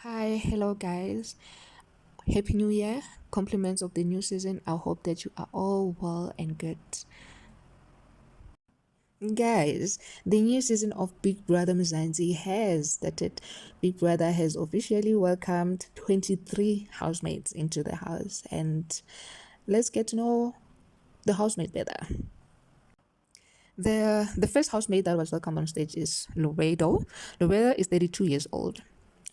Hi, hello guys. Happy New Year. Compliments of the new season. I hope that you are all well and good. Guys, the new season of Big Brother Mzansi has started. Big Brother has officially welcomed 23 housemates into the house, and let's get to know the housemate better. The first housemate that was welcomed on stage is Loredo. Loredo is 32 years old.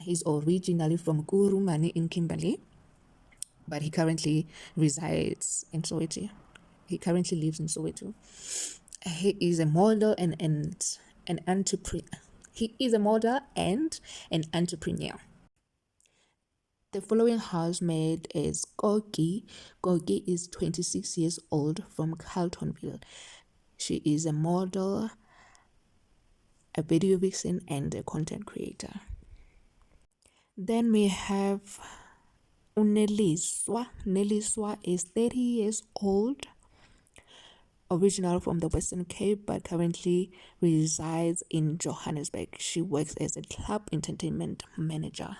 He's originally from Kurumani in Kimberley, but he currently resides in Soweto. He currently lives in Soweto. He is a model and an entrepreneur. He is a model and an entrepreneur. The following housemate is Kogi. Kogi is 26 years old from Carltonville. She is a model, a video vixen, and a content creator. Then we have Neliswa. Neliswa is 30 years old, original from the Western Cape, but currently resides in Johannesburg. She works as a club entertainment manager.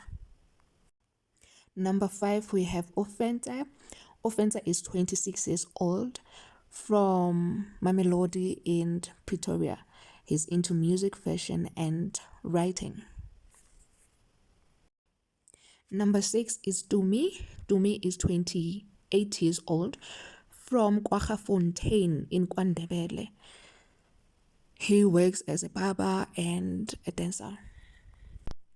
Number 5, we have Offensa. Offensa is 26 years old from Mmeli in Pretoria. He's into music, fashion, and writing. Number 6 is Dube. Dube is 28 years old from KwaGafontein in KwaNdebele. He works as a barber and a dancer.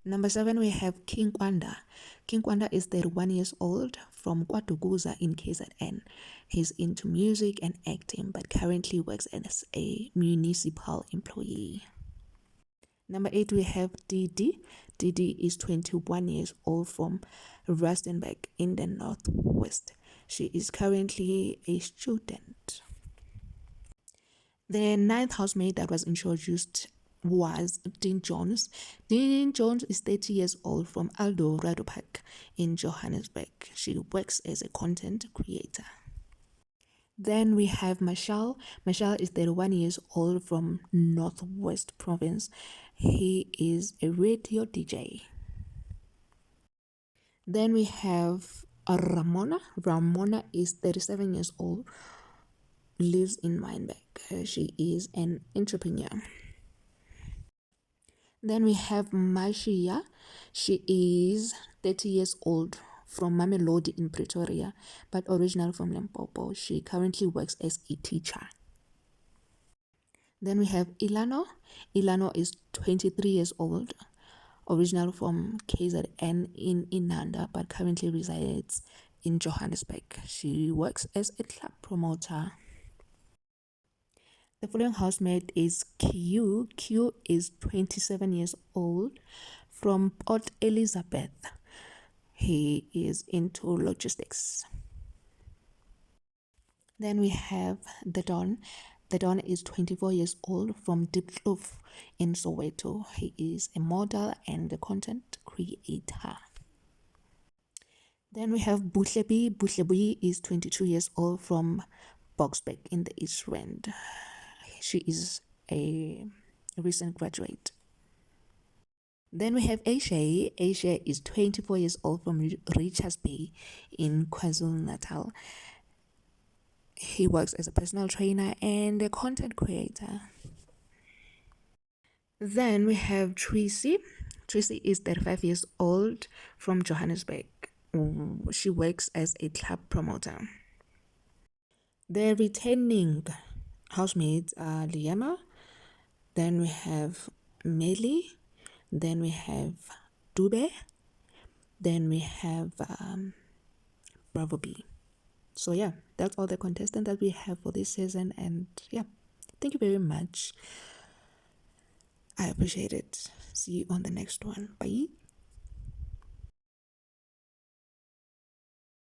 Number 7, we have King Kwanda. King Kwanda is 31 years old from KwaDukuza in KZN. He's into music and acting, but currently works as a municipal employee. Number 8, we have Didi. Didi is 21 years old from Rustenburg in the Northwest. She is currently a student. The 9th housemate that was introduced was Dean Jones. Dean Jones is 30 years old from Aldo Rado Park in Johannesburg. She works as a content creator. Then we have Marshall. Marshall is 31 years old from Northwest Province. He is a radio DJ. Then we have Ramona. Ramona is 37 years old, lives in Wynberg. She is an entrepreneur. Then we have Mashia. She is 30 years old from Mmeli in Pretoria, but original from Limpopo. She currently works as a teacher. Then we have Ilano. Ilano is 23 years old, original from KZN in Inanda, but currently resides in Johannesburg. She works as a club promoter. The following housemate is Q. Q is 27 years old from Port Elizabeth. He is into logistics. Then we have the Don. The Don is 24 years old from Diepkloof in Soweto. He is a model and a content creator. Then we have Buhlebi. Buhlebi is 22 years old from Boksburg in the East Rand. She is a recent graduate. Then we have Aisha. Aisha is 24 years old from Richards Bay in KwaZulu-Natal. He works as a personal trainer and a content creator. Then we have Tracy. Tracy is 35 years old from Johannesburg. She works as a club promoter. The returning housemates are Liema. Then we have Mmeli. Then we have Dube. Then we have Bravo B. So yeah, that's all the contestants that we have for this season. And yeah, thank you very much. I appreciate it. See you on the next one. Bye.